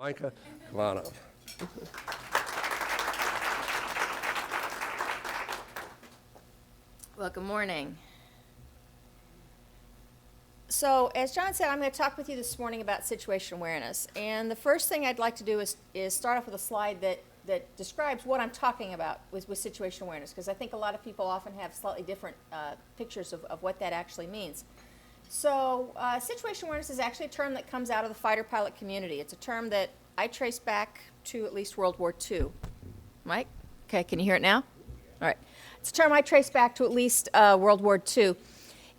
Mica, come on up. Well, good morning. So, as John said, I'm going to talk with you this morning about situation awareness. And the first thing I'd like to do is start off with a slide that describes what I'm talking about with situation awareness, because I think a lot of people often have slightly different pictures of what that actually means. So, situation awareness is actually a term that comes out of the fighter pilot community. It's a term that I trace back to at least World War II. Mike? Okay, can you hear it now? All right. It's a term I trace back to at least World War II.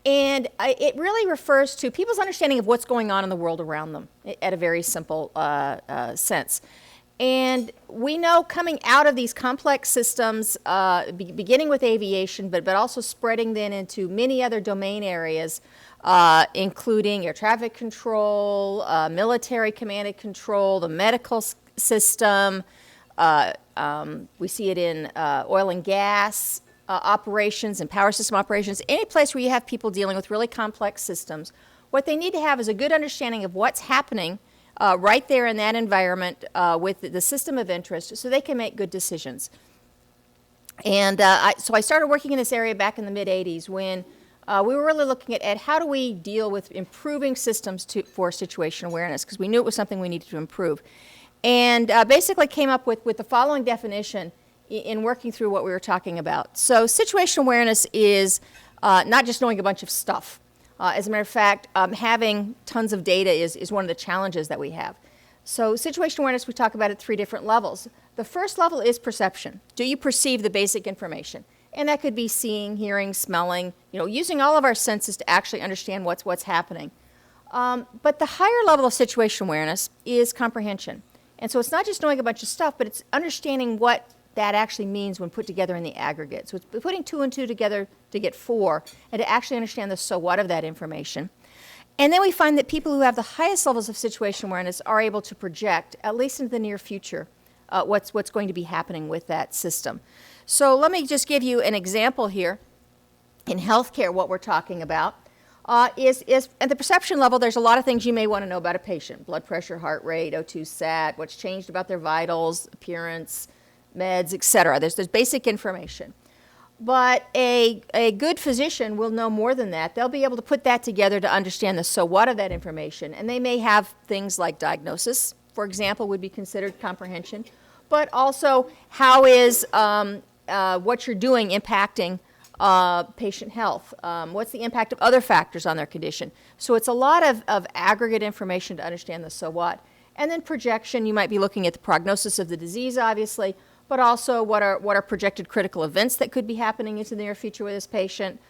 And it really refers to people's understanding of what's going on in the world around them at a very simple sense. And we know coming out of these complex systems, beginning with aviation, but also spreading then into many other domain areas, including air traffic control, military command and control, the medical system. We see it in oil and gas operations and power system operations. Any place where you have people dealing with really complex systems, what they need to have is a good understanding of what's happening right there in that environment with the system of interest so they can make good decisions. And so I started working in this area back in the mid-'80s when we were really looking at how do we deal with improving systems for situation awareness, because we knew it was something we needed to improve. And basically came up with the following definition in working through what we were talking about. So situation awareness is not just knowing a bunch of stuff. As a matter of fact, having tons of data is one of the challenges that we have. So situation awareness, we talk about at 3 different levels. The first level is perception. Do you perceive the basic information? And that could be seeing, hearing, smelling, using all of our senses to actually understand what's happening. But the higher level of situation awareness is comprehension. And so it's not just knowing a bunch of stuff, but it's understanding what that actually means when put together in the aggregate. So it's putting 2 and 2 together to get 4, and to actually understand the so what of that information. And then we find that people who have the highest levels of situation awareness are able to project, at least into the near future, what's going to be happening with that system. So let me just give you an example here. In healthcare, what we're talking about is at the perception level, there's a lot of things you may want to know about a patient. Blood pressure, heart rate, O2 sat, what's changed about their vitals, appearance, meds, etc. There's basic information. But a good physician will know more than that. They'll be able to put that together to understand the so what of that information. And they may have things like diagnosis, for example, would be considered comprehension. But also, how is what you're doing impacting patient health? What's the impact of other factors on their condition? So it's a lot of aggregate information to understand the so what. And then projection, you might be looking at the prognosis of the disease, obviously, but also what are projected critical events that could be happening into the near future with this patient,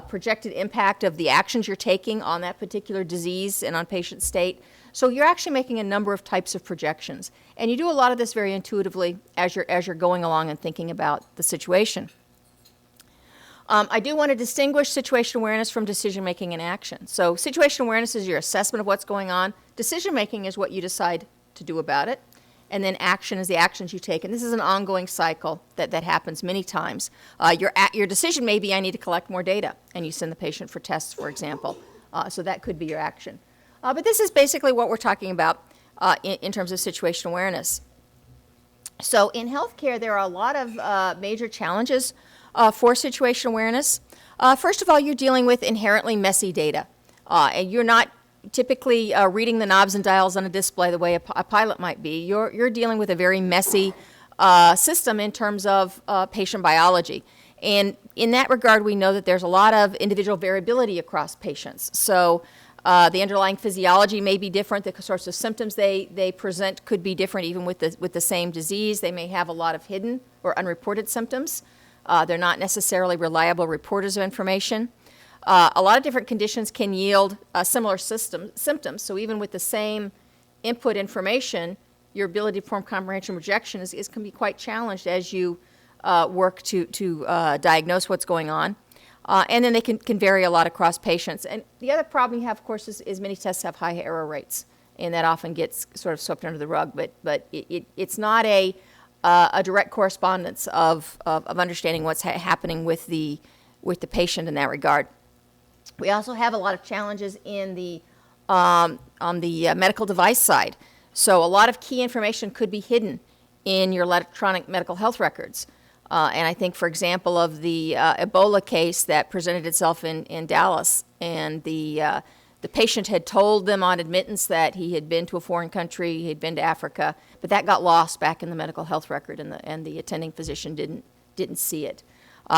projected impact of the actions you're taking on that particular disease and on patient state. So you're actually making a number of types of projections. And you do a lot of this very intuitively as you're going along and thinking about the situation. I do want to distinguish situation awareness from decision making and action. So situation awareness is your assessment of what's going on. Decision making is what you decide to do about it. And then action is the actions you take. And this is an ongoing cycle that happens many times. Your decision may be, I need to collect more data. And you send the patient for tests, for example. So that could be your action. But this is basically what we're talking about in terms of situation awareness. So in healthcare, there are a lot of major challenges for situation awareness. First of all, you're dealing with inherently messy data. And you're not typically reading the knobs and dials on a display the way a pilot might be. You're dealing with a very messy system in terms of patient biology. And in that regard, we know that there's a lot of individual variability across patients. So the underlying physiology may be different. The sorts of symptoms they present could be different even with the same disease. They may have a lot of hidden or unreported symptoms. They're not necessarily reliable reporters of information. A lot of different conditions can yield similar symptoms. So even with the same input information, your ability to perform comprehension projection can be quite challenged as you work to diagnose what's going on. And then they can vary a lot across patients. And the other problem you have, of course, is many tests have high error rates, and that often gets sort of swept under the rug. But it's not a direct correspondence of understanding what's happening with the patient in that regard. We also have a lot of challenges in on the medical device side. So a lot of key information could be hidden in your electronic medical health records. And I think, for example, of the Ebola case that presented itself in Dallas, and the patient had told them on admittance that he had been to a foreign country, he had been to Africa, but that got lost back in the medical health record, and the attending physician didn't see it.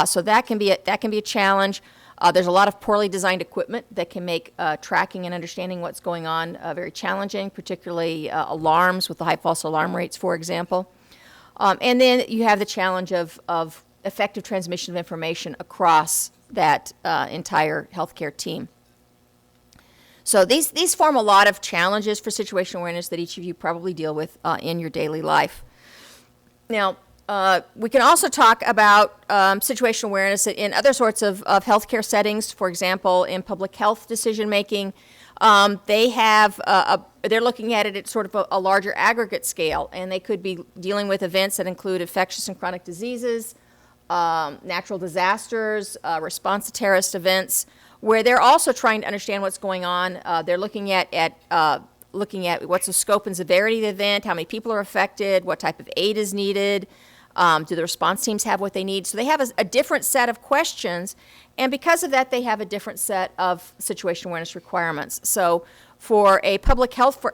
So that can be a challenge. There's a lot of poorly designed equipment that can make tracking and understanding what's going on very challenging, particularly alarms with the high false alarm rates, for example. And then you have the challenge of effective transmission of information across that entire healthcare team. So these form a lot of challenges for situational awareness that each of you probably deal with in your daily life. Now, we can also talk about situational awareness in other sorts of healthcare settings. For example, in public health decision making, they're looking at it at sort of a larger aggregate scale, and they could be dealing with events that include infectious and chronic diseases, natural disasters, response to terrorist events, where they're also trying to understand what's going on. They're looking at what's the scope and severity of the event, how many people are affected, what type of aid is needed, do the response teams have what they need. So they have a different set of questions, and because of that, they have a different set of situational awareness requirements. So for a public health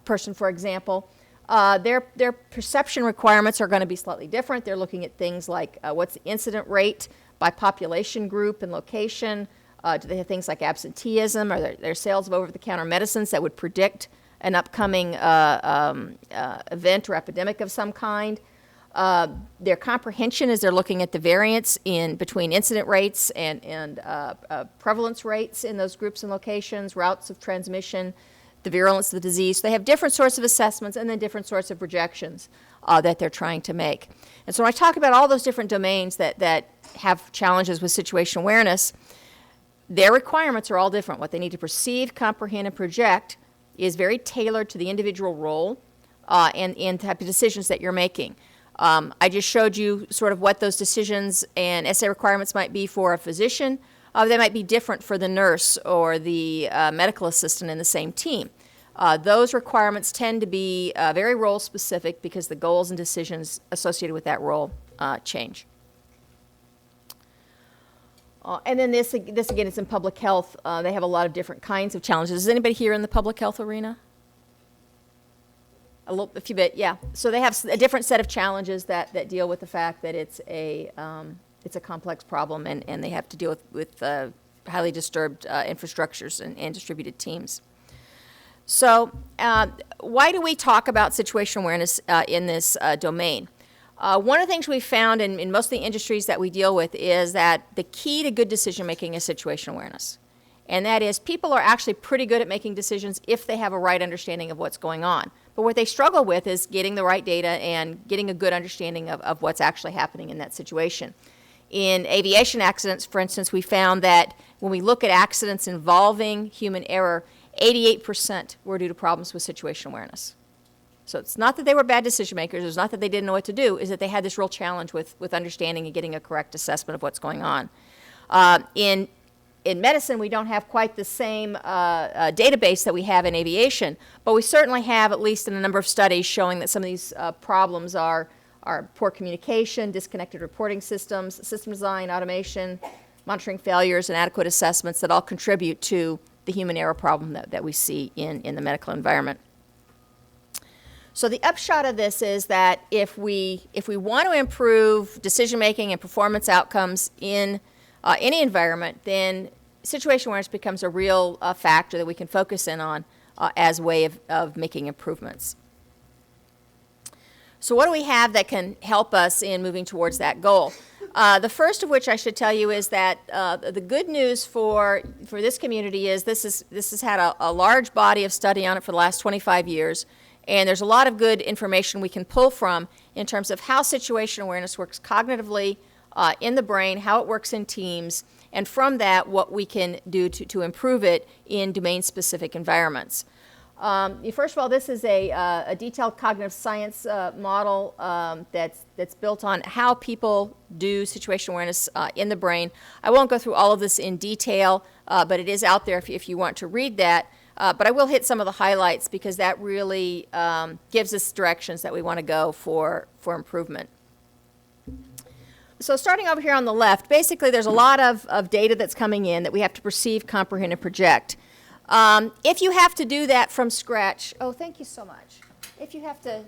person, for example, their perception requirements are going to be slightly different. They're looking at things like what's the incident rate by population group and location. Do they have things like absenteeism? Are there sales of over-the-counter medicines that would predict an upcoming event or epidemic of some kind? Their comprehension is they're looking at the variance between incident rates and prevalence rates in those groups and locations, routes of transmission, the virulence of the disease. So they have different sorts of assessments and then different sorts of projections that they're trying to make. And so when I talk about all those different domains that have challenges with situational awareness, their requirements are all different. What they need to perceive, comprehend, and project is very tailored to the individual role and type of decisions that you're making. I just showed you sort of what those decisions and essay requirements might be for a physician. They might be different for the nurse or the medical assistant in the same team. Those requirements tend to be very role specific because the goals and decisions associated with that role change. And then this again is in public health. They have a lot of different kinds of challenges. Is anybody here in the public health arena? A few bit, yeah. So they have a different set of challenges that deal with the fact that it's a complex problem, and they have to deal with highly disturbed infrastructures and distributed teams. So why do we talk about situational awareness in this domain? One of the things we found in most of the industries that we deal with is that the key to good decision making is situational awareness. And that is, people are actually pretty good at making decisions if they have a right understanding of what's going on. But what they struggle with is getting the right data and getting a good understanding of what's actually happening in that situation. In aviation accidents, for instance, we found that when we look at accidents involving human error, 88% were due to problems with situational awareness. So it's not that they were bad decision makers, it's not that they didn't know what to do, is that they had this real challenge with understanding and getting a correct assessment of what's going on. In medicine, we don't have quite the same database that we have in aviation, but we certainly have, at least in a number of studies, showing that some of these problems are poor communication, disconnected reporting systems, system design, automation, monitoring failures, and adequate assessments that all contribute to the human error problem that we see in the medical environment. So the upshot of this is that if we want to improve decision-making and performance outcomes in any environment, then situational awareness becomes a real factor that we can focus in on as a way of making improvements. So what do we have that can help us in moving towards that goal? The first of which I should tell you is that the good news for this community is this has had a large body of study on it for the last 25 years, and there's a lot of good information we can pull from in terms of how situational awareness works cognitively in the brain, how it works in teams, and from that, what we can do to improve it in domain-specific environments. First of all, this is a detailed cognitive science model that's built on how people do situational awareness in the brain. I won't go through all of this in detail, but it is out there if you want to read that. But I will hit some of the highlights because that really gives us directions that we want to go for improvement. So starting over here on the left, basically there's a lot of data that's coming in that we have to perceive, comprehend, and project. If you have to do that from scratch, oh, thank you so much. If you have to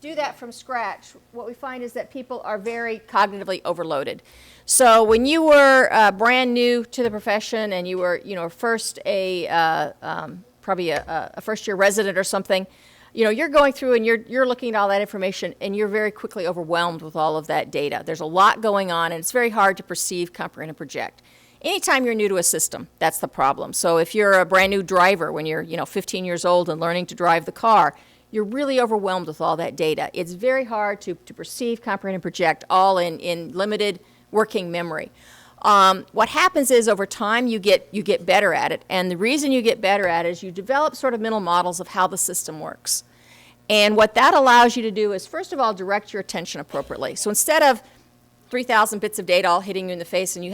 do that from scratch, what we find is that people are very cognitively overloaded. So when you were brand new to the profession and you were, first probably a first-year resident or something, you're going through and you're looking at all that information and you're very quickly overwhelmed with all of that data. There's a lot going on and it's very hard to perceive, comprehend, and project. Anytime you're new to a system, that's the problem. So if you're a brand new driver when you're 15 years old and learning to drive the car, you're really overwhelmed with all that data. It's very hard to perceive, comprehend, and project all in limited working memory. What happens is over time you get better at it, and the reason you get better at it is you develop sort of mental models of how the system works. And what that allows you to do is, first of all, direct your attention appropriately. So instead of 3,000 bits of data all hitting you in the face and you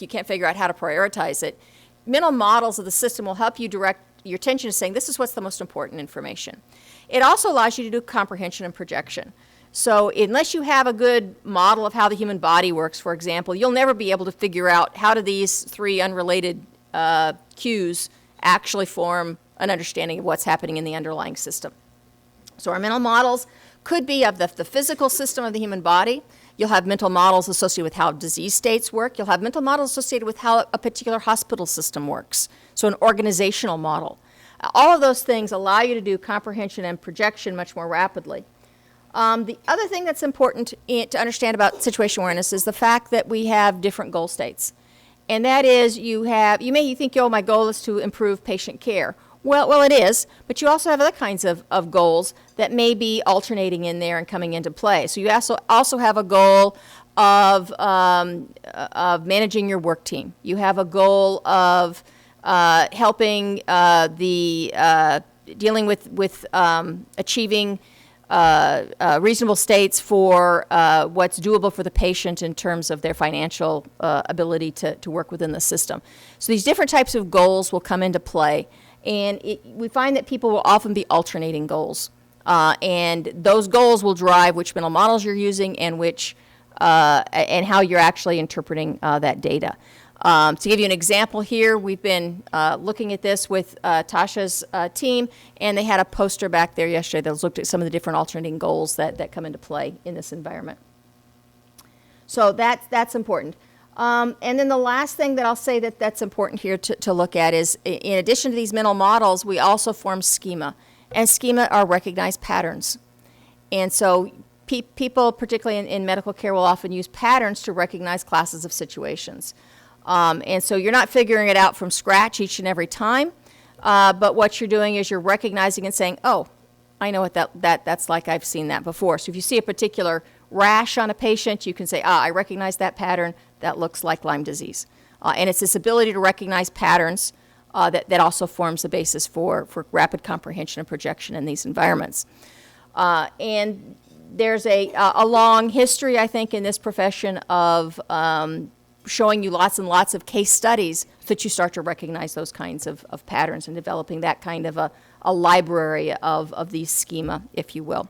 can't figure out how to prioritize it, mental models of the system will help you direct your attention to saying, this is what's the most important information. It also allows you to do comprehension and projection. So unless you have a good model of how the human body works, for example, you'll never be able to figure out how do these three unrelated cues actually form an understanding of what's happening in the underlying system. So our mental models could be of the physical system of the human body. You'll have mental models associated with how disease states work. You'll have mental models associated with how a particular hospital system works, so an organizational model. All of those things allow you to do comprehension and projection much more rapidly. The other thing that's important to understand about situation awareness is the fact that we have different goal states. And that is you think, my goal is to improve patient care. Well, it is, but you also have other kinds of goals that may be alternating in there and coming into play. So you also have a goal of managing your work team. You have a goal of helping dealing with achieving reasonable states for what's doable for the patient in terms of their financial ability to work within the system. So these different types of goals will come into play. And we find that people will often be alternating goals. And those goals will drive which mental models you're using and and how you're actually interpreting that data. To give you an example here, we've been looking at this with Tasha's team, and they had a poster back there yesterday that looked at some of the different alternating goals that come into play in this environment. So that's important. And then the last thing that I'll say that's important here to look at is, in addition to these mental models, we also form schema. And schema are recognized patterns. And so people, particularly in medical care, will often use patterns to recognize classes of situations. And so you're not figuring it out from scratch each and every time, but what you're doing is you're recognizing and saying, oh, I know what that's like, I've seen that before. So if you see a particular rash on a patient, you can say, I recognize that pattern, that looks like Lyme disease. And it's this ability to recognize patterns that also forms the basis for rapid comprehension and projection in these environments. And there's a long history, I think, in this profession of showing you lots and lots of case studies so that you start to recognize those kinds of patterns and developing that kind of a library of these schema, if you will.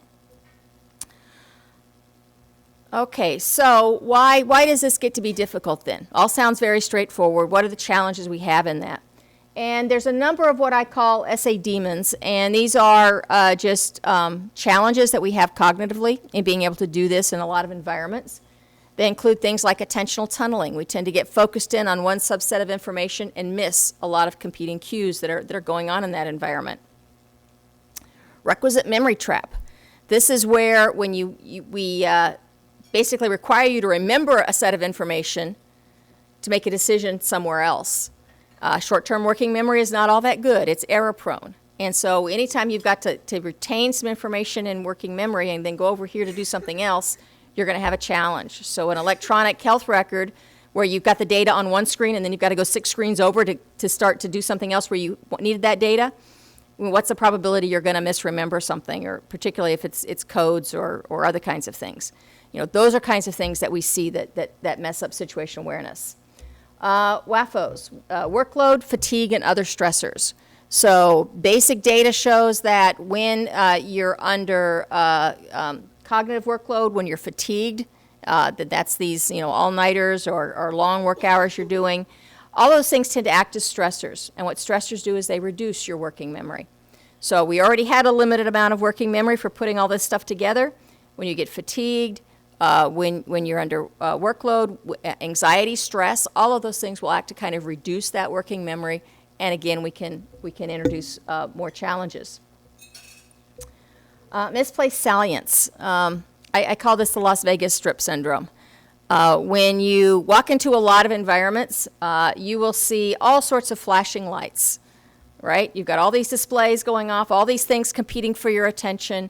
Okay, so why does this get to be difficult then? All sounds very straightforward. What are the challenges we have in that? And there's a number of what I call essay demons, and these are just challenges that we have cognitively in being able to do this in a lot of environments. They include things like attentional tunneling. We tend to get focused in on one subset of information and miss a lot of competing cues that are going on in that environment. Requisite memory trap. This is where when we basically require you to remember a set of information to make a decision somewhere else. Short-term working memory is not all that good. It's error-prone. And so anytime you've got to retain some information in working memory and then go over here to do something else, you're going to have a challenge. So an electronic health record where you've got the data on one screen and then you've got to go 6 screens over to start to do something else where you needed that data, what's the probability you're going to misremember something, or particularly if it's codes or other kinds of things. Those are kinds of things that we see that mess up situation awareness. WAFOs, workload, fatigue, and other stressors. So basic data shows that when you're under cognitive workload, when you're fatigued, that's these all-nighters or long work hours you're doing, all those things tend to act as stressors. And what stressors do is they reduce your working memory. So we already had a limited amount of working memory for putting all this stuff together. When you get fatigued, when you're under workload, anxiety, stress, all of those things will act to kind of reduce that working memory. And again, we can introduce more challenges. Misplaced salience. I call this the Las Vegas Strip syndrome. When you walk into a lot of environments, you will see all sorts of flashing lights, right? You've got all these displays going off, all these things competing for your attention.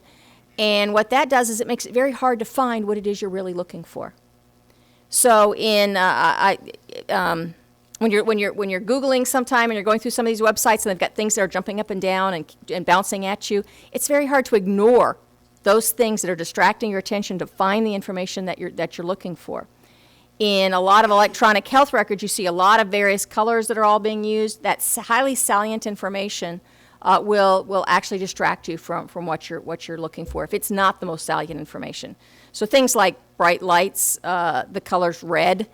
And what that does is it makes it very hard to find what it is you're really looking for. So when you're Googling sometime and you're going through some of these websites and they've got things that are jumping up and down and bouncing at you, it's very hard to ignore those things that are distracting your attention to find the information that you're looking for. In a lot of electronic health records, you see a lot of various colors that are all being used. That highly salient information will actually distract you from what you're looking for if it's not the most salient information. So things like bright lights, the colors red,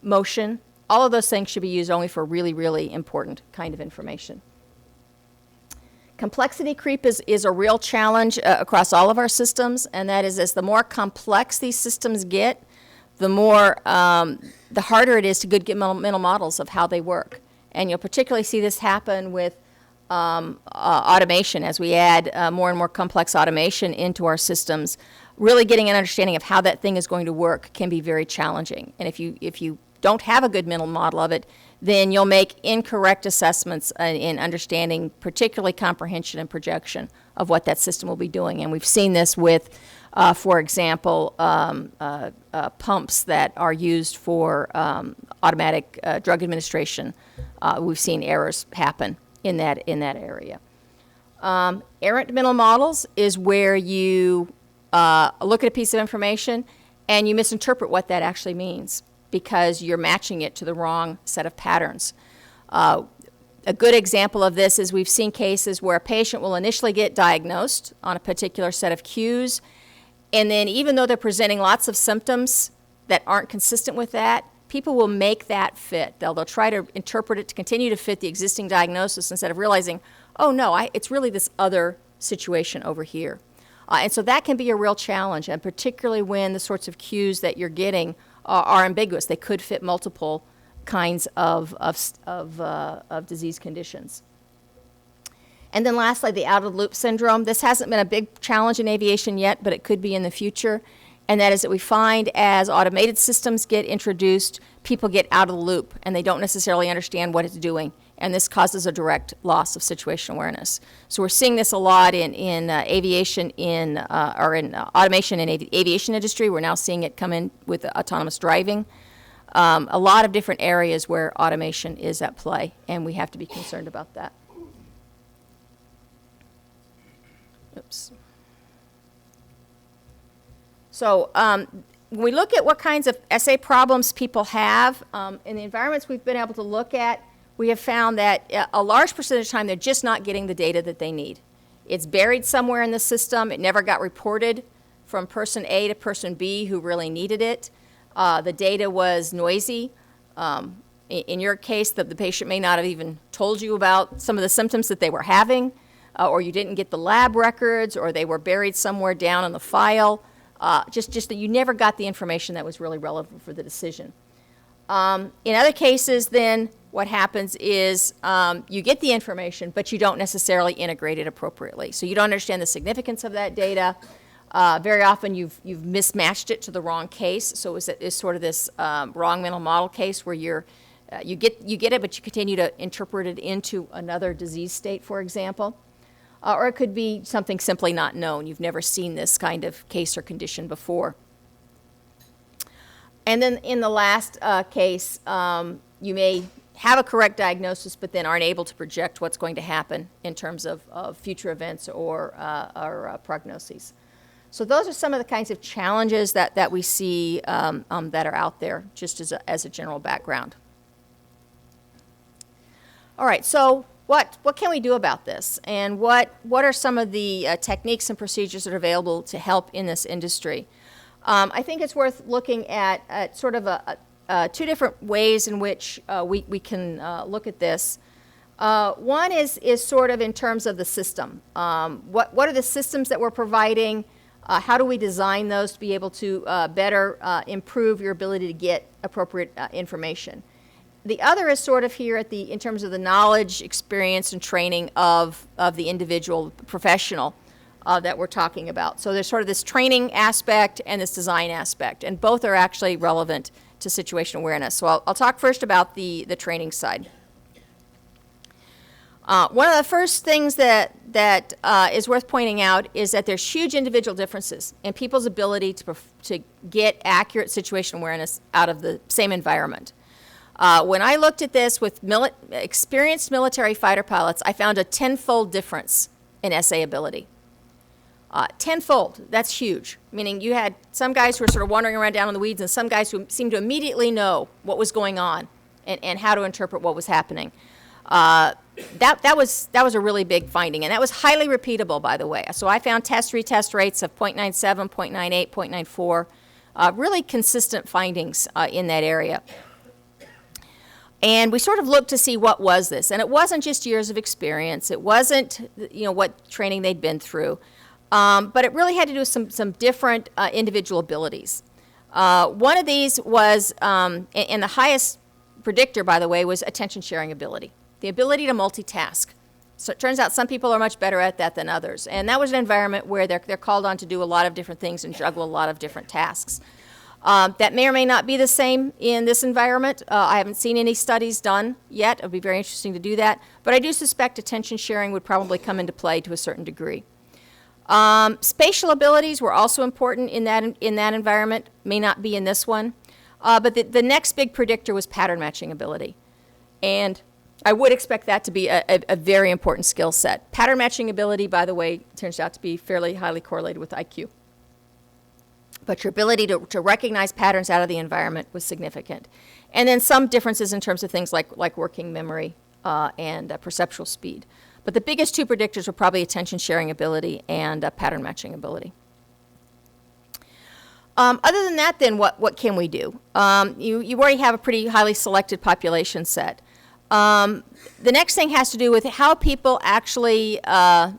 motion, all of those things should be used only for really, really important kind of information. Complexity creep is a real challenge across all of our systems, and that is as the more complex these systems get, the harder it is to get mental models of how they work. And you'll particularly see this happen with automation as we add more and more complex automation into our systems. Really getting an understanding of how that thing is going to work can be very challenging. And if you don't have a good mental model of it, then you'll make incorrect assessments in understanding particularly comprehension and projection of what that system will be doing. And we've seen this with, for example, pumps that are used for automatic drug administration. We've seen errors happen in that area. Errant mental models is where you look at a piece of information and you misinterpret what that actually means because you're matching it to the wrong set of patterns. A good example of this is we've seen cases where a patient will initially get diagnosed on a particular set of cues, and then even though they're presenting lots of symptoms that aren't consistent with that, people will make that fit. They'll try to interpret it to continue to fit the existing diagnosis instead of realizing, oh no, it's really this other situation over here. And so that can be a real challenge, and particularly when the sorts of cues that you're getting are ambiguous. They could fit multiple kinds of disease conditions. And then lastly, the out-of-the-loop syndrome. This hasn't been a big challenge in aviation yet, but it could be in the future. And that is that we find as automated systems get introduced, people get out of the loop, and they don't necessarily understand what it's doing. And this causes a direct loss of situational awareness. So we're seeing this a lot in aviation, or in automation in aviation industry. We're now seeing it come in with autonomous driving. A lot of different areas where automation is at play, and we have to be concerned about that. Oops. So when we look at what kinds of essay problems people have, in the environments we've been able to look at, we have found that a large percentage of the time they're just not getting the data that they need. It's buried somewhere in the system. It never got reported from person A to person B who really needed it. The data was noisy. In your case, the patient may not have even told you about some of the symptoms that they were having, or you didn't get the lab records, or they were buried somewhere down in the file. Just that you never got the information that was really relevant for the decision. In other cases, then, what happens is you get the information, but you don't necessarily integrate it appropriately. So you don't understand the significance of that data. Very often you've mismatched it to the wrong case. So it's sort of this wrong mental model case where you get it, but you continue to interpret it into another disease state, for example. Or it could be something simply not known. You've never seen this kind of case or condition before. And then in the last case, you may have a correct diagnosis, but then aren't able to project what's going to happen in terms of future events or prognoses. So those are some of the kinds of challenges that we see that are out there, just as a general background. All right, so what can we do about this? And what are some of the techniques and procedures that are available to help in this industry? I think it's worth looking at sort of two different ways in which we can look at this. One is sort of in terms of the system. What are the systems that we're providing? How do we design those to be able to better improve your ability to get appropriate information? The other is sort of here in terms of the knowledge, experience, and training of the individual professional that we're talking about. So there's sort of this training aspect and this design aspect, and both are actually relevant to situational awareness. So I'll talk first about the training side. One of the first things that is worth pointing out is that there's huge individual differences in people's ability to get accurate situational awareness out of the same environment. When I looked at this with experienced military fighter pilots, I found a tenfold difference in SA ability. Tenfold, that's huge. Meaning you had some guys who were sort of wandering around down in the weeds and some guys who seemed to immediately know what was going on and how to interpret what was happening. That was a really big finding, and that was highly repeatable, by the way. So I found test-retest rates of 0.97, 0.98, 0.94, really consistent findings in that area. And we sort of looked to see what was this, and it wasn't just years of experience. It wasn't, what training they'd been through, but it really had to do with some different individual abilities. One of these was, and the highest predictor, by the way, was attention sharing ability, the ability to multitask. So it turns out some people are much better at that than others, and that was an environment where they're called on to do a lot of different things and juggle a lot of different tasks. That may or may not be the same in this environment. I haven't seen any studies done yet. It would be very interesting to do that. But I do suspect attention sharing would probably come into play to a certain degree. Spatial abilities were also important in that environment, may not be in this one. But the next big predictor was pattern matching ability. And I would expect that to be a very important skill set. Pattern matching ability, by the way, turns out to be fairly highly correlated with IQ. But your ability to recognize patterns out of the environment was significant. And then some differences in terms of things like working memory and perceptual speed. But the biggest two predictors were probably attention sharing ability and pattern matching ability. Other than that, then, what can we do? You already have a pretty highly selected population set. The next thing has to do with how people actually,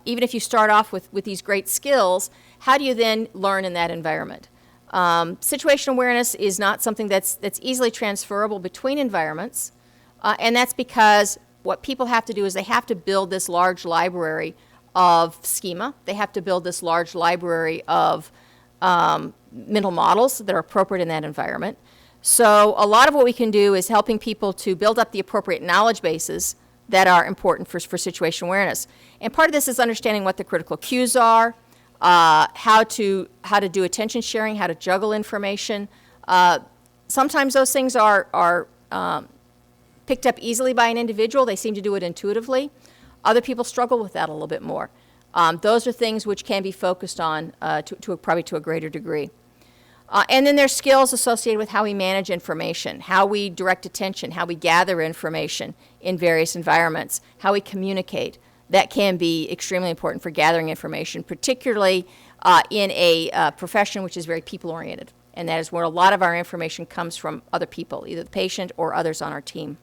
even if you start off with these great skills, how do you then learn in that environment? Situational awareness is not something that's easily transferable between environments, and that's because what people have to do is they have to build this large library of schema. They have to build this large library of mental models that are appropriate in that environment. So a lot of what we can do is helping people to build up the appropriate knowledge bases that are important for situational awareness. And part of this is understanding what the critical cues are, how to do attention sharing, how to juggle information. Sometimes those things are picked up easily by an individual. They seem to do it intuitively. Other people struggle with that a little bit more. Those are things which can be focused on probably to a greater degree. And then there's skills associated with how we manage information, how we direct attention, how we gather information in various environments, how we communicate. That can be extremely important for gathering information, particularly in a profession which is very people-oriented. And that is where a lot of our information comes from other people, either the patient or others on our team.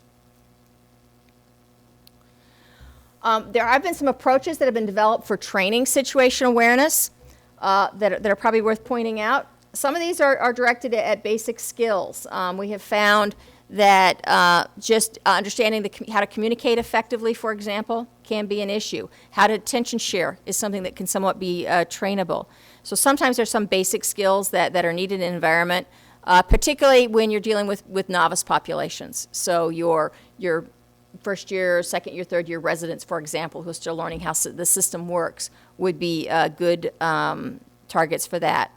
There have been some approaches that have been developed for training situational awareness that are probably worth pointing out. Some of these are directed at basic skills. We have found that just understanding how to communicate effectively, for example, can be an issue. How to attention share is something that can somewhat be trainable. So sometimes there's some basic skills that are needed in an environment, particularly when you're dealing with novice populations. So your first year, second year, third year residents, for example, who are still learning how the system works, would be good targets for that.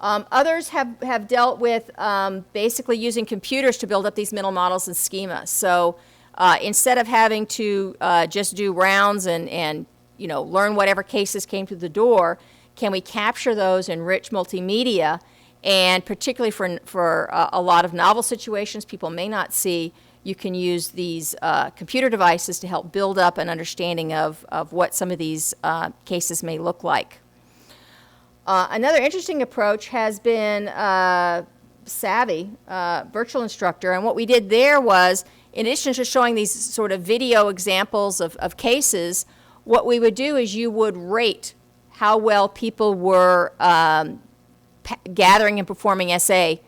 Others have dealt with basically using computers to build up these mental models and schemas. So instead of having to just do rounds and learn whatever cases came through the door, can we capture those in rich multimedia? And particularly for a lot of novel situations people may not see, You can use these computer devices to help build up an understanding of what some of these cases may look like. Another interesting approach has been Savvy, virtual instructor, and what we did there was, in addition to showing these sort of video examples of cases, what we would do is you would rate how well people were gathering and performing essay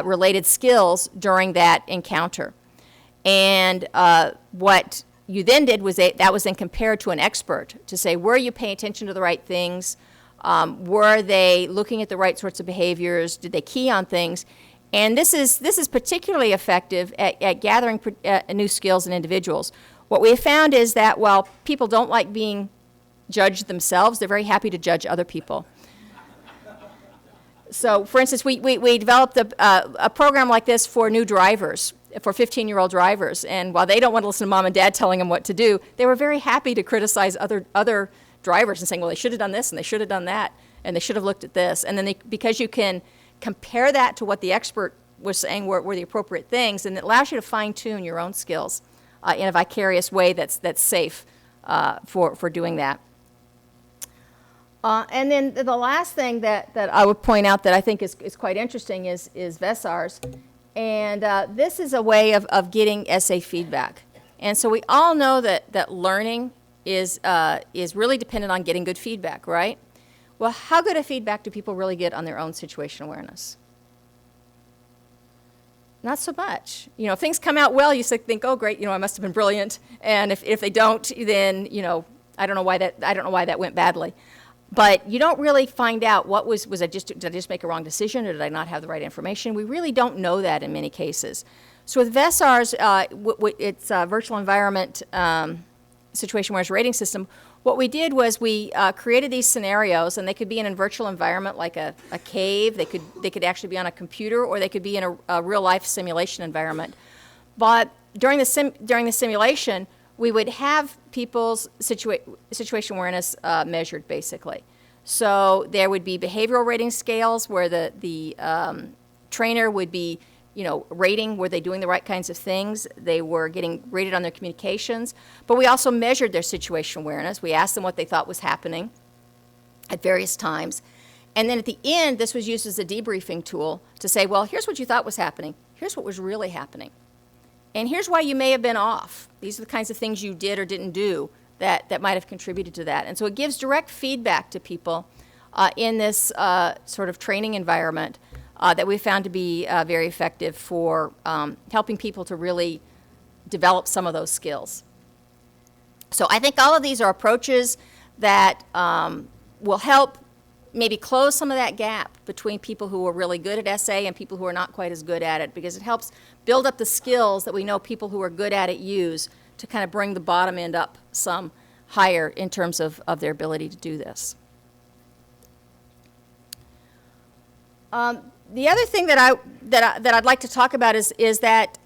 related skills during that encounter. And what you then did was that was then compared to an expert to say, were you paying attention to the right things? Were they looking at the right sorts of behaviors? Did they key on things? And this is particularly effective at gathering new skills in individuals. What we have found is that while people don't like being judged themselves, they're very happy to judge other people. So, for instance, we developed a program like this for new drivers, for 15-year-old drivers. And while they don't want to listen to mom and dad telling them what to do, they were very happy to criticize other drivers and saying, well, they should have done this and they should have done that and they should have looked at this. And then because you can compare that to what the expert was saying were the appropriate things, and it allows you to fine-tune your own skills in a vicarious way that's safe for doing that. And then the last thing that I would point out that I think is quite interesting is VESARS. And this is a way of getting essay feedback. And so we all know that learning is really dependent on getting good feedback, right? Well, how good a feedback do people really get on their own situation awareness? Not so much. You know, if things come out well, you think, oh, great, I must have been brilliant. And if they don't, then, I don't know why that went badly. But you don't really find out did I just make a wrong decision, or did I not have the right information? We really don't know that in many cases. So with VESARS, it's a virtual environment situation awareness rating system. What we did was we created these scenarios, and they could be in a virtual environment like a cave. They could actually be on a computer, or they could be in a real-life simulation environment. But during the simulation, we would have people's situation awareness measured, basically. So there would be behavioral rating scales where the trainer would be rating, were they doing the right kinds of things? They were getting rated on their communications. But we also measured their situation awareness. We asked them what they thought was happening at various times. And then at the end, this was used as a debriefing tool to say, well, here's what you thought was happening. Here's what was really happening. And here's why you may have been off. These are the kinds of things you did or didn't do that might have contributed to that. And so it gives direct feedback to people in this sort of training environment that we found to be very effective for helping people to really develop some of those skills. So I think all of these are approaches that will help maybe close some of that gap between people who are really good at essay and people who are not quite as good at it, because it helps build up the skills that we know people who are good at it use to kind of bring the bottom end up some higher in terms of their ability to do this. The other thing that I'd like to talk about is that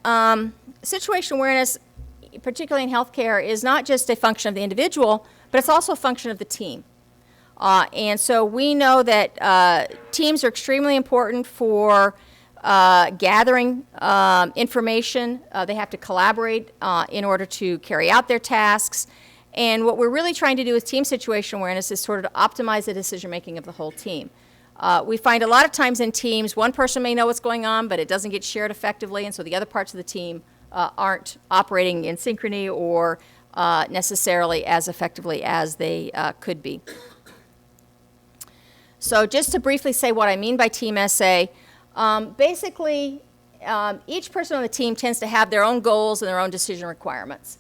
situation awareness, particularly in healthcare, is not just a function of the individual, but it's also a function of the team. And so we know that teams are extremely important for gathering information. They have to collaborate in order to carry out their tasks. And what we're really trying to do with team situation awareness is sort of to optimize the decision-making of the whole team. We find a lot of times in teams, one person may know what's going on, but it doesn't get shared effectively, and so the other parts of the team aren't operating in synchrony or necessarily as effectively as they could be. So just to briefly say what I mean by team essay, basically each person on the team tends to have their own goals and their own decision requirements.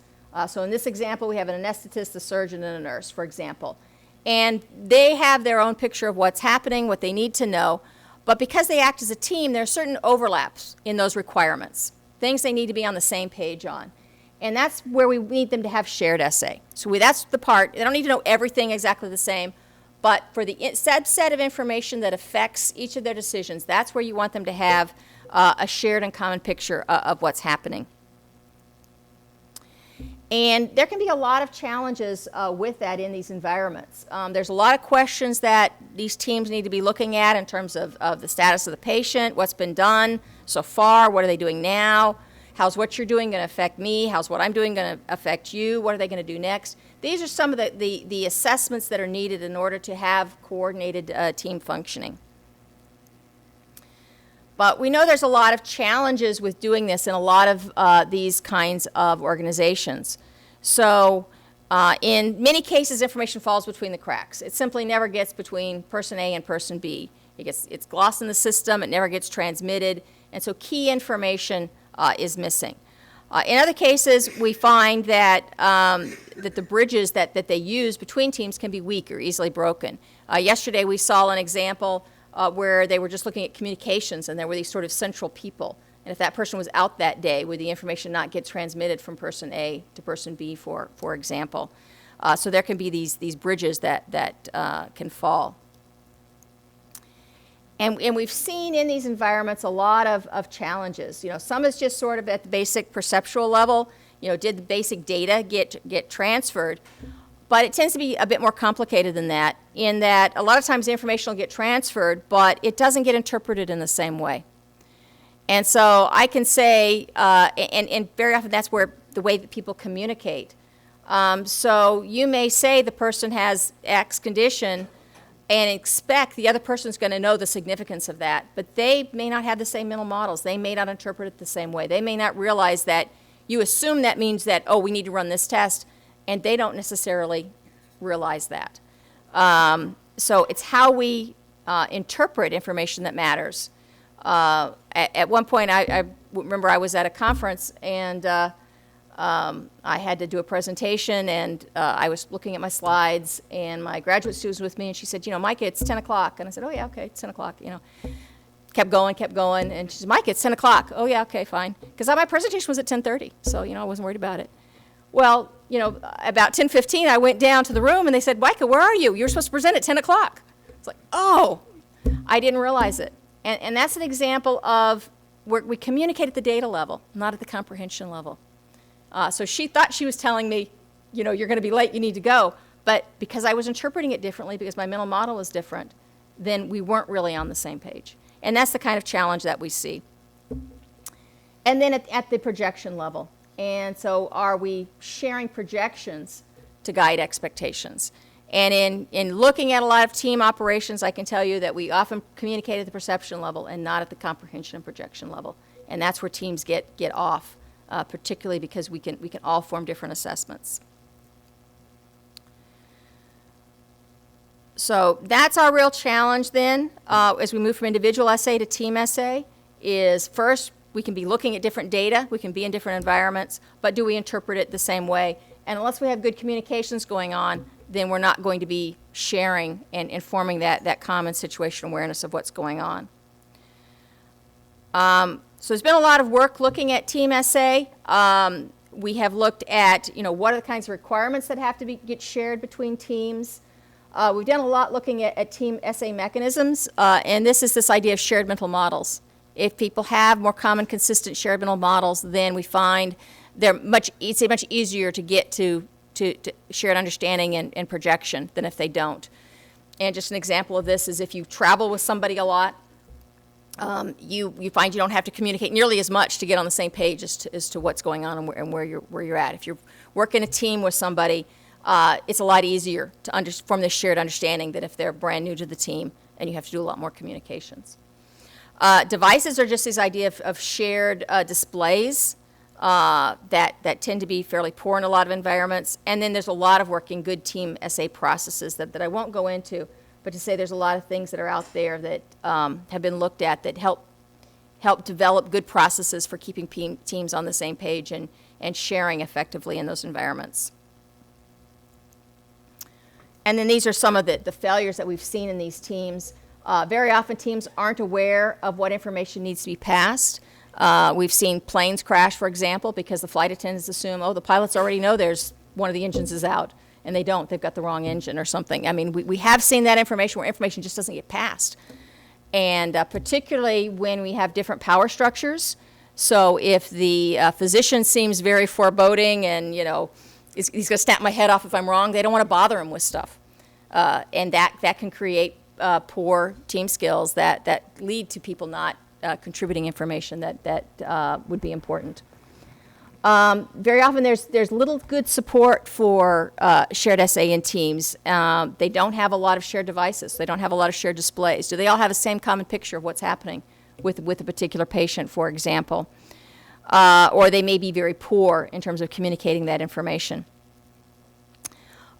So in this example, we have an anesthetist, a surgeon, and a nurse, for example. And they have their own picture of what's happening, what they need to know. But because they act as a team, there are certain overlaps in those requirements, things they need to be on the same page on. And that's where we need them to have shared essay. So that's the part. They don't need to know everything exactly the same. But for the subset of information that affects each of their decisions, that's where you want them to have a shared and common picture of what's happening. And there can be a lot of challenges with that in these environments. There's a lot of questions that these teams need to be looking at in terms of the status of the patient, what's been done so far, what are they doing now, How's what you're doing going to affect me? How's what I'm doing going to affect you? What are they going to do next? These are some of the assessments that are needed in order to have coordinated team functioning. But we know there's a lot of challenges with doing this in a lot of these kinds of organizations. So in many cases, information falls between the cracks. It simply never gets between person A and person B. It's lost in the system. It never gets transmitted. And so key information is missing. In other cases, we find that, that the bridges that they use between teams can be weak or easily broken. Yesterday, we saw an example where they were just looking at communications, and there were these sort of central people. And if that person was out that day, would the information not get transmitted from person A to person B, for example? So there can be these bridges that can fall. And we've seen in these environments a lot of challenges. You know, some is just sort of at the basic perceptual level. You know, did the basic data get transferred? But it tends to be a bit more complicated than that, in that a lot of times the information will get transferred, but it doesn't get interpreted in the same way. And so I can say, and very often that's where the way that people communicate. So you may say the person has X condition and expect the other person's going to know the significance of that, but they may not have the same mental models. They may not interpret it the same way. They may not realize that you assume that means that, oh, we need to run this test, and they don't necessarily realize that. So it's how we interpret information that matters. At one point, I remember I was at a conference, and I had to do a presentation, and I was looking at my slides, and my graduate student was with me, and she said, you know, Mica, it's 10 o'clock. And I said, oh, yeah, okay, it's 10 o'clock, you know. Kept going, and she said, Mica, it's 10 o'clock. Oh, yeah, okay, fine. Because my presentation was at 10:30, so, you know, I wasn't worried about it. Well, you know, about 10:15, I went down to the room, and they said, Mica, where are you? You were supposed to present at 10 o'clock. It's like, oh, I didn't realize it. And that's an example of where we communicate at the data level, not at the comprehension level. So she thought she was telling me, you know, you're going to be late, you need to go. But because I was interpreting it differently, because my mental model was different, then we weren't really on the same page. And that's the kind of challenge that we see. And then at the projection level. And so are we sharing projections to guide expectations? And in looking at a lot of team operations, I can tell you that we often communicate at the perception level and not at the comprehension and projection level. And that's where teams get off. Particularly because we can all form different assessments. So that's our real challenge then, as we move from individual essay to team essay, is first, we can be looking at different data, we can be in different environments, but do we interpret it the same way? And unless we have good communications going on, then we're not going to be sharing and informing that common situational awareness of what's going on. So there's been a lot of work looking at team essay. We have looked at, you know, what are the kinds of requirements that have to get shared between teams. We've done a lot looking at team essay mechanisms, and this idea of shared mental models. If people have more common, consistent shared mental models, then we find it's much easier to get to shared understanding and projection than if they don't. And just an example of this is if you travel with somebody a lot, you find you don't have to communicate nearly as much to get on the same page as to what's going on and where you're at. If you're working a team with somebody, it's a lot easier to form this shared understanding than if they're brand new to the team and you have to do a lot more communications. Devices are just this idea of shared displays that tend to be fairly poor in a lot of environments. And then there's a lot of work in good team essay processes that I won't go into, but to say there's a lot of things that are out there that have been looked at that help develop good processes for keeping teams on the same page and sharing effectively in those environments. And then these are some of the failures that we've seen in these teams. Very often teams aren't aware of what information needs to be passed. We've seen planes crash, for example, because the flight attendants assume, oh, the pilots already know there's one of the engines is out. And they don't. They've got the wrong engine or something. I mean, we have seen that information where information just doesn't get passed. And particularly when we have different power structures. So if the physician seems very foreboding and, you know, he's going to snap my head off if I'm wrong, they don't want to bother him with stuff. And that can create poor team skills that lead to people not contributing information that would be important. Very often there's little good support for shared SA in teams. They don't have a lot of shared devices. They don't have a lot of shared displays. Do they all have the same common picture of what's happening with a particular patient, for example? Or they may be very poor in terms of communicating that information.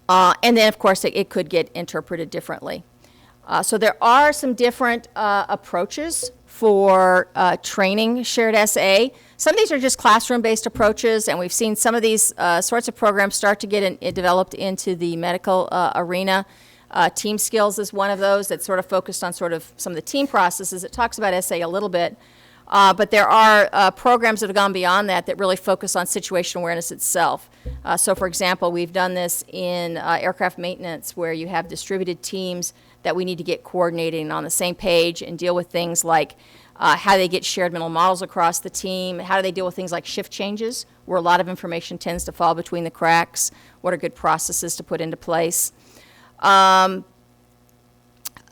And then, of course, it could get interpreted differently. So there are some different approaches for training shared SA. Some of these are just classroom-based approaches, and we've seen some of these sorts of programs start to get developed into the medical arena. Team skills is one of those that's sort of focused on sort of some of the team processes. It talks about SA a little bit, but there are programs that have gone beyond that that really focus on situation awareness itself. So, for example, we've done this in aircraft maintenance, where you have distributed teams that we need to get coordinating on the same page and deal with things like how they get shared mental models across the team, how do they deal with things like shift changes, where a lot of information tends to fall between the cracks, what are good processes to put into place. The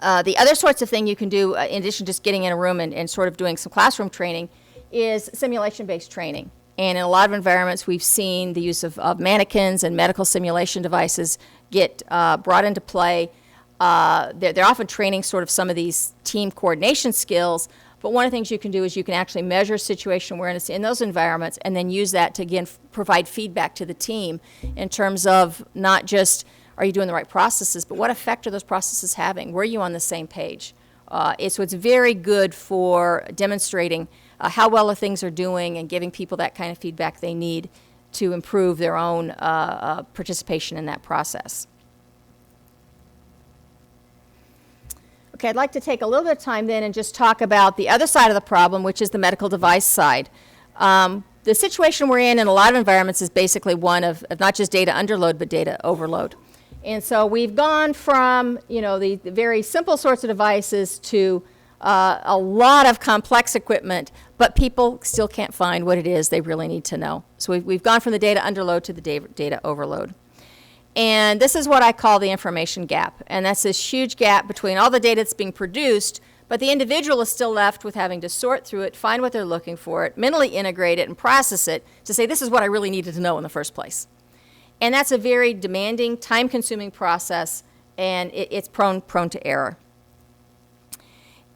other sorts of thing you can do, in addition to just getting in a room and sort of doing some classroom training, is simulation-based training. And in a lot of environments, we've seen the use of mannequins and medical simulation devices get brought into play. They're often training sort of some of these team coordination skills, but one of the things you can do is you can actually measure situation awareness in those environments and then use that to, again, provide feedback to the team in terms of not just are you doing the right processes, but what effect are those processes having? Were you on the same page? So it's very good for demonstrating how well things are doing and giving people that kind of feedback they need to improve their own participation in that process. Okay, I'd like to take a little bit of time then and just talk about the other side of the problem, which is the medical device side. The situation we're in a lot of environments is basically one of not just data underload, but data overload. And so we've gone from, the very simple sorts of devices to a lot of complex equipment, but people still can't find what it is they really need to know. So we've gone from the data underload to the data overload. And this is what I call the information gap. And that's this huge gap between all the data that's being produced, but the individual is still left with having to sort through it, find what they're looking for, mentally integrate it, and process it to say, this is what I really needed to know in the first place. And that's a very demanding, time-consuming process, and it's prone to error.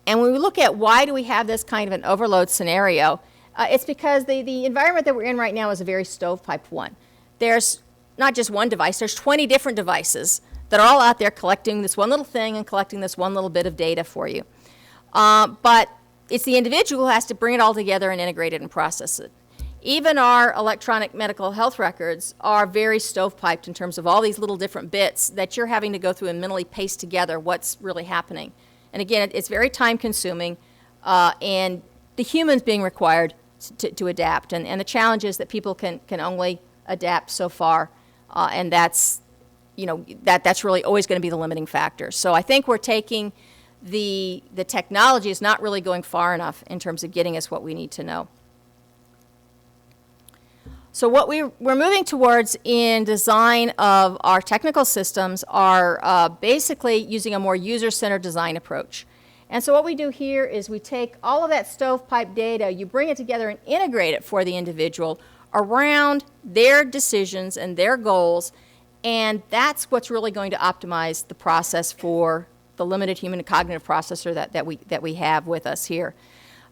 And when we look at why do we have this kind of an overload scenario, it's because the environment that we're in right now is a very stovepipe one. There's not just one device, there's 20 different devices that are all out there collecting this one little thing and collecting this one little bit of data for you. But it's the individual who has to bring it all together and integrate it and process it. Even our electronic medical health records are very stovepiped in terms of all these little different bits that you're having to go through and mentally paste together what's really happening. And again, it's very time consuming, and the human's being required to adapt. And the challenge is that people can only adapt so far, and that's really always going to be the limiting factor. So I think we're taking the technology is not really going far enough in terms of getting us what we need to know. So what we're moving towards in design of our technical systems are basically using a more user-centered design approach. And so what we do here is we take all of that stovepipe data, you bring it together and integrate it for the individual around their decisions and their goals, and that's what's really going to optimize the process for the limited human cognitive processor that we have with us here.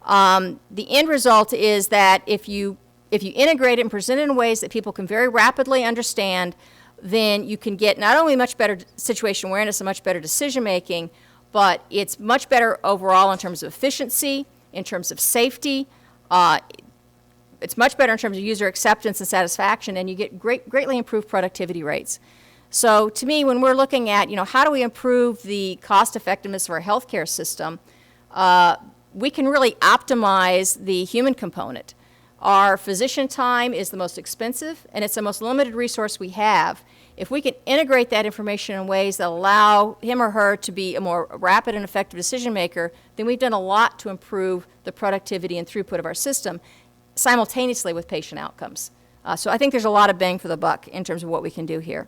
The end result is that if you integrate it and present it in ways that people can very rapidly understand, then you can get not only much better situation awareness and much better decision making, but it's much better overall in terms of efficiency, in terms of safety. It's much better in terms of user acceptance and satisfaction, and you get greatly improved productivity rates. So to me, when we're looking at, how do we improve the cost effectiveness of our healthcare system, we can really optimize the human component. Our physician time is the most expensive, and it's the most limited resource we have. If we can integrate that information in ways that allow him or her to be a more rapid and effective decision maker, then we've done a lot to improve the productivity and throughput of our system simultaneously with patient outcomes. So I think there's a lot of bang for the buck in terms of what we can do here.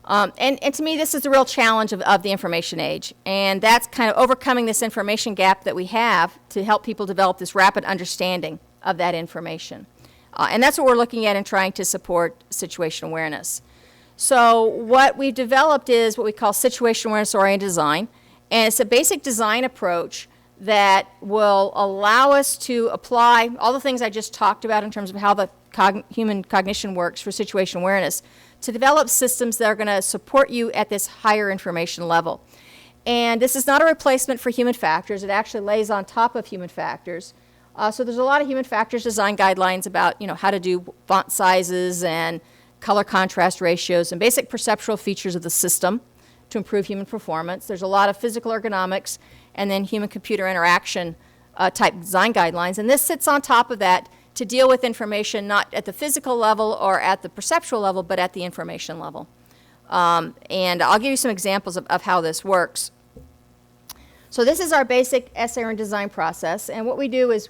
And to me, this is the real challenge of the information age, and that's kind of overcoming this information gap that we have to help people develop this rapid understanding of that information. And that's what we're looking at in trying to support situation awareness. So what we've developed is what we call situation awareness-oriented design, and it's a basic design approach that will allow us to apply all the things I just talked about in terms of how the human cognition works for situation awareness to develop systems that are going to support you at this higher information level. And this is not a replacement for human factors. It actually lays on top of human factors. So there's a lot of human factors design guidelines about, how to do font sizes and color contrast ratios and basic perceptual features of the system to improve human performance. There's a lot of physical ergonomics and then human-computer interaction type design guidelines. And this sits on top of that to deal with information not at the physical level or at the perceptual level, but at the information level. And I'll give you some examples of how this works. So this is our basic essay-oriented design process. And what we do is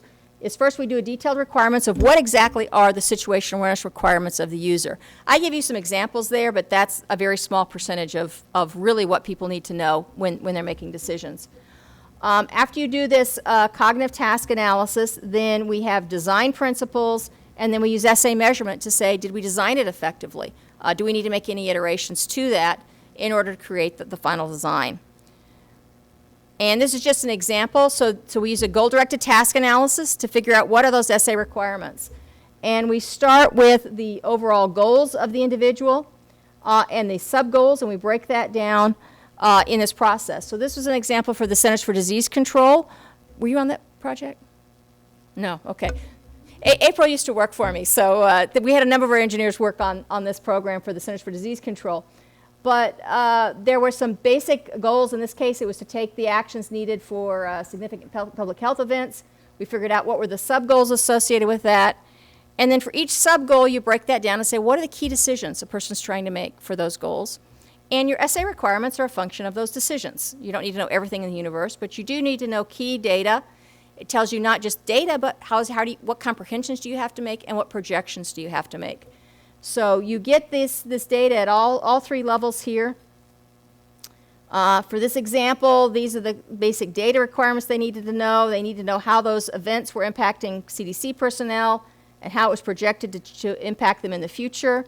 first we do a detailed requirements of what exactly are the situation awareness requirements of the user. I give you some examples there, but that's a very small percentage of really what people need to know when they're making decisions. After you do this cognitive task analysis, then we have design principles, and then we use essay measurement to say, did we design it effectively? Do we need to make any iterations to that in order to create the final design? And this is just an example. So we use a goal-directed task analysis to figure out what are those essay requirements. And we start with the overall goals of the individual and the sub-goals, and we break that down in this process. So this was an example for the Centers for Disease Control. Were you on that project? No, okay. April used to work for me, so we had a number of our engineers work on this program for the Centers for Disease Control. But there were some basic goals. In this case, it was to take the actions needed for significant public health events. We figured out what were the sub-goals associated with that. And then for each sub-goal, you break that down and say, what are the key decisions a person's trying to make for those goals? And your essay requirements are a function of those decisions. You don't need to know everything in the universe, but you do need to know key data. It tells you not just data, but what comprehensions do you have to make and what projections do you have to make. So you get this data at all three levels here. For this example, these are the basic data requirements they needed to know. They need to know how those events were impacting CDC personnel and how it was projected to impact them in the future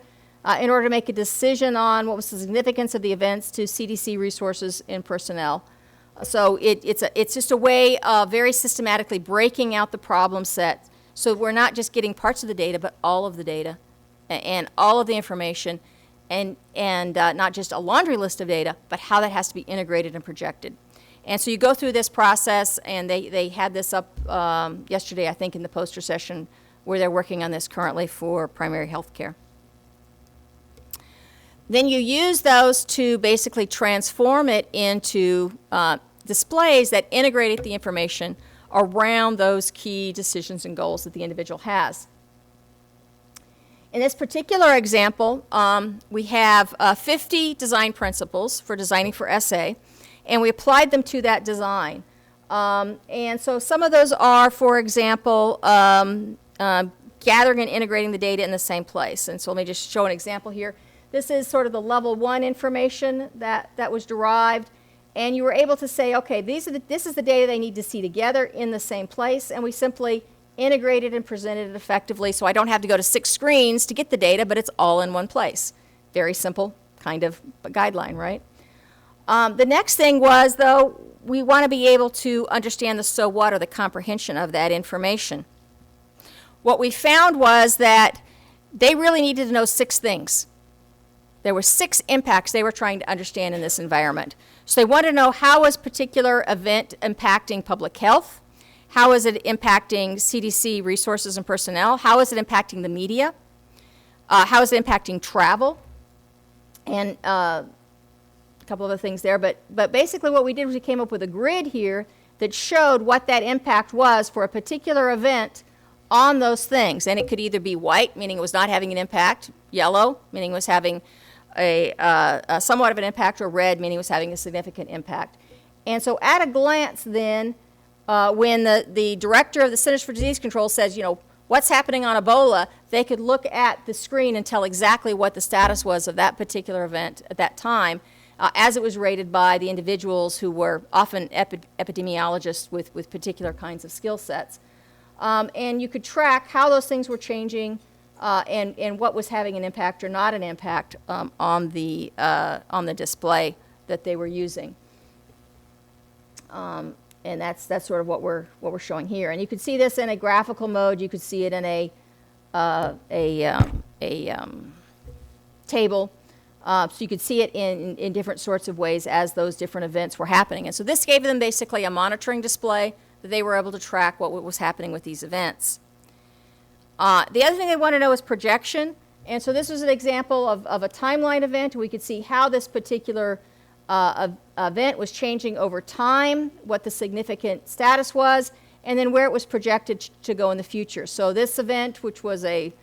in order to make a decision on what was the significance of the events to CDC resources and personnel. So it's just a way of very systematically breaking out the problem set so we're not just getting parts of the data, but all of the data and all of the information and not just a laundry list of data, but how that has to be integrated and projected. And so you go through this process, and they had this up yesterday, I think, in the poster session where they're working on this currently for primary health care. Then you use those to basically transform it into displays that integrate the information around those key decisions and goals that the individual has. In this particular example, we have 50 design principles for designing for essay, and we applied them to that design. And so some of those are, for example, gathering and integrating the data in the same place. And so let me just show an example here. This is sort of the level 1 information that was derived, and you were able to say, okay, this is the data they need to see together in the same place, and we simply integrated and presented it effectively, so I don't have to go to 6 screens to get the data, but it's all in one place. Very simple kind of guideline, right? The next thing was, though, we want to be able to understand the so what, or the comprehension of that information. What we found was that they really needed to know 6 things. There were 6 impacts they were trying to understand in this environment. So they wanted to know, how was a particular event impacting public health? How is it impacting CDC resources and personnel? How is it impacting the media? How is it impacting travel? And a couple of other things there. But basically what we did was we came up with a grid here that showed what that impact was for a particular event on those things. And it could either be white, meaning it was not having an impact, yellow, meaning it was having a somewhat of an impact, or red, meaning it was having a significant impact. And so at a glance then, when the director of the Centers for Disease Control says, what's happening on Ebola, they could look at the screen and tell exactly what the status was of that particular event at that time, as it was rated by the individuals who were often epidemiologists with particular kinds of skill sets. And you could track how those things were changing and what was having an impact or not an impact on the display that they were using. And that's sort of what we're showing here. And you can see this in a graphical mode. You could see it in a table. So you could see it in different sorts of ways as those different events were happening. And so this gave them basically a monitoring display that they were able to track what was happening with these events. The other thing they want to know is projection. And so this was an example of a timeline event. We could see how this particular event was changing over time, what the significant status was, and then where it was projected to go in the future. So this event, which was a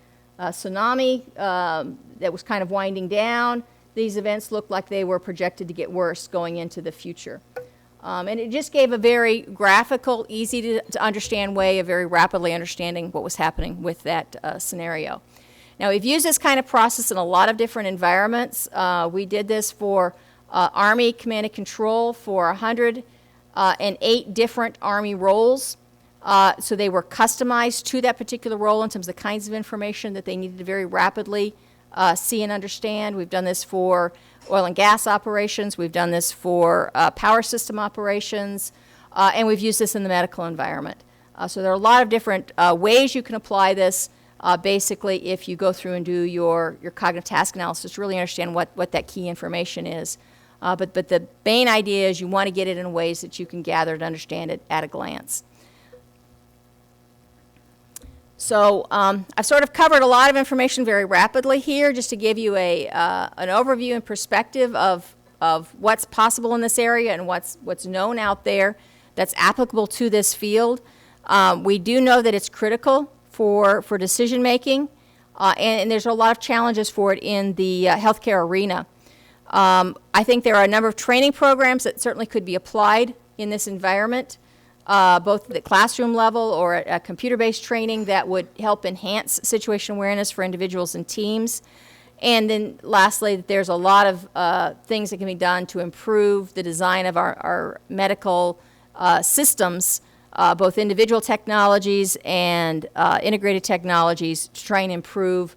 tsunami that was kind of winding down, these events looked like they were projected to get worse going into the future. And it just gave a very graphical, easy to understand way of very rapidly understanding what was happening with that scenario. Now, we've used this kind of process in a lot of different environments. We did this for Army Command and Control for 108 different Army roles. So they were customized to that particular role in terms of the kinds of information that they needed to very rapidly see and understand. We've done this for oil and gas operations. We've done this for power system operations. And we've used this in the medical environment. So there are a lot of different ways you can apply this. Basically, if you go through and do your cognitive task analysis, really understand what that key information is. But the main idea is you want to get it in ways that you can gather to understand it at a glance. So I've sort of covered a lot of information very rapidly here just to give you an overview and perspective of what's possible in this area and what's known out there that's applicable to this field. We do know that it's critical for decision making, and there's a lot of challenges for it in the healthcare arena. I think there are a number of training programs that certainly could be applied in this environment, both at the classroom level or a computer-based training that would help enhance situation awareness for individuals and teams. And then lastly, there's a lot of things that can be done to improve the design of our medical systems, both individual technologies and integrated technologies to try and improve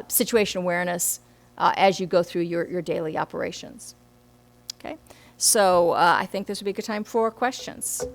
situation awareness as you go through your daily operations. Okay, so I think this would be a good time for questions.